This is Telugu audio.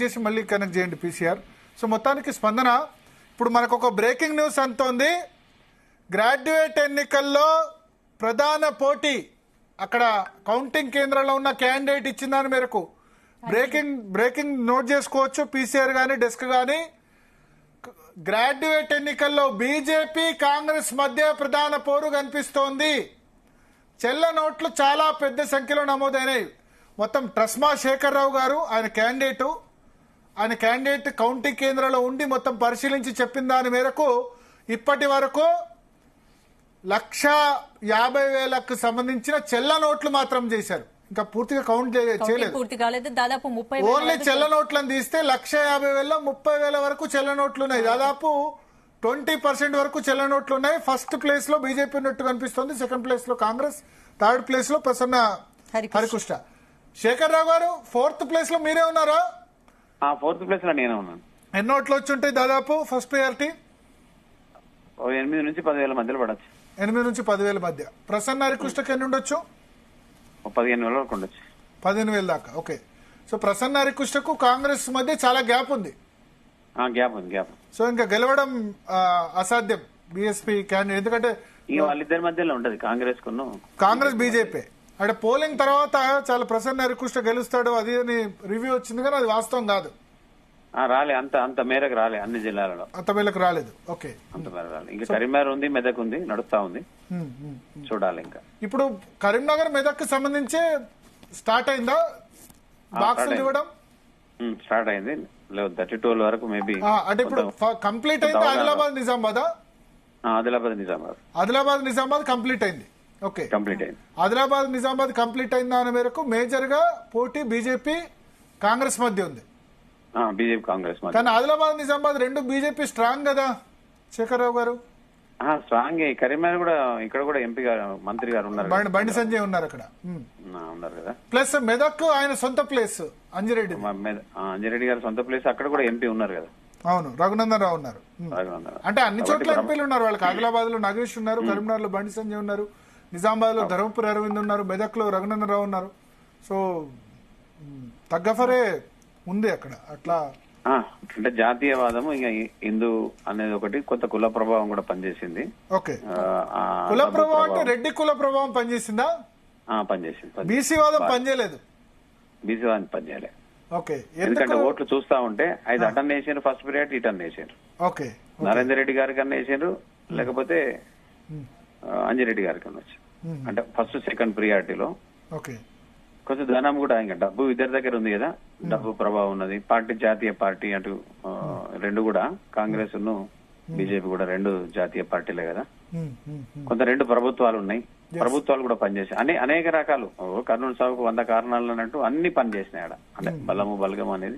చేసి మళ్ళీ కనెక్ట్ చేయండి పీసీఆర్. సో మొత్తానికి స్పందన ఇప్పుడు మనకు ఒక బ్రేకింగ్ న్యూస్ అంతోంది. గ్రాడ్యుయేట్ ఎన్నికల్లో ప్రధాన పోటీ అక్కడ కౌంటింగ్ కేంద్రంలో ఉన్న క్యాండిడేట్ ఇచ్చిన దాని మేరకు బ్రేకింగ్ నోట్ చేసుకోవచ్చు. పీసీఆర్ కానీ డెస్క్ కానీ గ్రాడ్యుయేట్ ఎన్నికల్లో బీజేపీ కాంగ్రెస్ మధ్య ప్రధాన పోరు కనిపిస్తోంది. చెల్ల నోట్లు చాలా పెద్ద సంఖ్యలో నమోదైనాయి. మొత్తం ట్రస్మా శేఖర్ రావు గారు ఆయన క్యాండిడేట్ కౌంటింగ్ కేంద్రంలో ఉండి మొత్తం పరిశీలించి చెప్పిన దాని మేరకు ఇప్పటి వరకు 1,50,000కు సంబంధించిన చెల్ల నోట్లు మాత్రం చేశారు. ఇంకా పూర్తిగా కౌంట్ చేయలేదు. దాదాపు 30,000 ఓన్లీ చెల్ల నోట్లను తీస్తే 1,50,000లో 30,000 వరకు చెల్ల నోట్లు ఉన్నాయి. దాదాపు 20% వరకు చెల్ల నోట్లు ఉన్నాయి. ఫస్ట్ ప్లేస్ లో బీజేపీ ఉన్నట్టు కనిపిస్తుంది, సెకండ్ ప్లేస్ లో కాంగ్రెస్, థర్డ్ ప్లేస్ లో ప్రసన్న హరికృష్ణ. శేఖర్ రావు గారు ఫోర్త్ ప్లేస్ లో మీరే ఉన్నారా? ఫోర్త్ ప్లేస్ లో నేనే ఉన్నాను. ఎన్ని నోట్లు వచ్చి ఉంటాయి దాదాపు? ఫస్ట్ ప్రయారిటీ 8 నుంచి 10,000 మధ్యలో పడచ్చు. 8 నుంచి 10,000 మధ్య. ప్రసన్న హరికృష్ణకి ఎన్ని ఉండొచ్చు? 15,000 వరకు ఉండొచ్చు. 15,000 దాకా. ఓకే. సో ప్రసన్న హరికృష్ణకు కాంగ్రెస్ మధ్య చాలా గ్యాప్ ఉంది. గ్యాప్. సో ఇంకా గెలవడం అసాధ్యం బీఎస్పీ క్యాండిడేట్, ఎందుకంటే వాళ్ళిద్దరి మధ్యలో ఉంటది కాంగ్రెస్ బీజేపీ. అంటే పోలింగ్ తర్వాత చాలా ప్రసన్న హరికృష్ణ గెలుస్తాడు అది అని రివ్యూ వచ్చింది, కానీ అది వాస్తవం కాదు. రాలే, అంత మేరకు రాలే. అన్ని జిల్లాలలో అంత మేరకు రాలేదు. ఓకే, అంత మేరకు రాలేదు. ఇంకా కరీంనగర్ ఉంది, మెదక్ ఉంది, నడుస్తా ఉంది, చూడాలి. ఇంకా ఇప్పుడు కరీంనగర్ మెదక్ సంబంధించి స్టార్ట్ అయిందా బాక్సులు ఇవ్వడం? స్టార్ట్ అయింది. 32 వరకు మేబీ. అంటే ఇప్పుడు కంప్లీట్ అయింది. ఆదిలాబాద్ నిజామాబాద్ కంప్లీట్ అయింది. ఓకే, కంప్లీట్ అయింది. నిజామాబాద్ కంప్లీట్ అయిన దాని మేరకు మేజర్ గా పోటీ బీజేపీ కాంగ్రెస్ మధ్య ఉంది. బీజేపీ కాంగ్రెస్ మధ్య. కానీ ఆదిలాబాద్ నిజామాబాద్ రెండు బీజేపీ స్ట్రాంగ్ కదా శేఖర్ రావు గారు? స్ట్రాంగ్. కరీంనగర్ కూడా, ఇక్కడ కూడా ఎంపీ గారు, మంత్రి గారు ఉన్నారు, బండి సంజయ్ ఉన్నారు అక్కడ, ఉన్నారు కదా. ప్లస్ మెదక్ ఆయన సొంత ప్లేస్ అంజిరెడ్డి గారు సొంత ప్లేస్, అక్కడ కూడా ఎంపీ ఉన్నారు కదా. అవును, రఘునందన్ రావు ఉన్నారు. అంటే అన్ని చోట్ల ఎంపీలు ఉన్నారు వాళ్ళకి. ఆదిలాబాద్ లో నాగేష్ ఉన్నారు, కరీంనగర్ లో బండి సంజయ్ ఉన్నారు, నిజామాబాద్ లో ధర్మపురి అరవింద్ ఉన్నారు, మెదక్ లో రఘునందన్ రావు ఉన్నారు. సో తగ్గఫరే ఉంది అక్కడ. అట్లా అంటే జాతీయవాదము, ఇంకా హిందూ అనేది ఒకటి, కొంత కుల ప్రభావం కూడా పనిచేసింది. ఓకే, కుల ప్రభావం అంటే రెడ్డి కుల ప్రభావం పనిచేసిందా? పనిచేసింది. బీసీ వాదం పనిచేయలేదు. బీసీ వాదం పనిచేయలే. ఓకే, ఎందుకంటే ఓట్లు చూస్తా ఉంటే 5 అటెండ్ వేసారు, ఫస్ట్ పీరియడ్ రిటర్న్ వేసారు. ఓకే, నరేందర్ రెడ్డి గారికి అన్న వేసారు, లేకపోతే అంజిరెడ్డి గారికి అన్న వచ్చారు. అంటే ఫస్ట్ సెకండ్ ప్రియారిటీలో. ఓకే, కొంచెం ధనం కూడా, ఇంకా డబ్బు ఇద్దరి దగ్గర ఉంది కదా, డబ్బు ప్రభావం ఉన్నది. పార్టీ జాతీయ పార్టీ అటు రెండు కూడా, కాంగ్రెస్ ను బీజేపీ కూడా రెండు జాతీయ పార్టీలే కదా. కొంత రెండు ప్రభుత్వాలు ఉన్నాయి, ప్రభుత్వాలు కూడా పనిచేసాయి. అనేక రకాలు. కర్నూలు సాగుకు 100 కారణాలు అన్నట్టు అన్ని పనిచేసినాయి ఆడ. అంటే బలము బలగం అనేది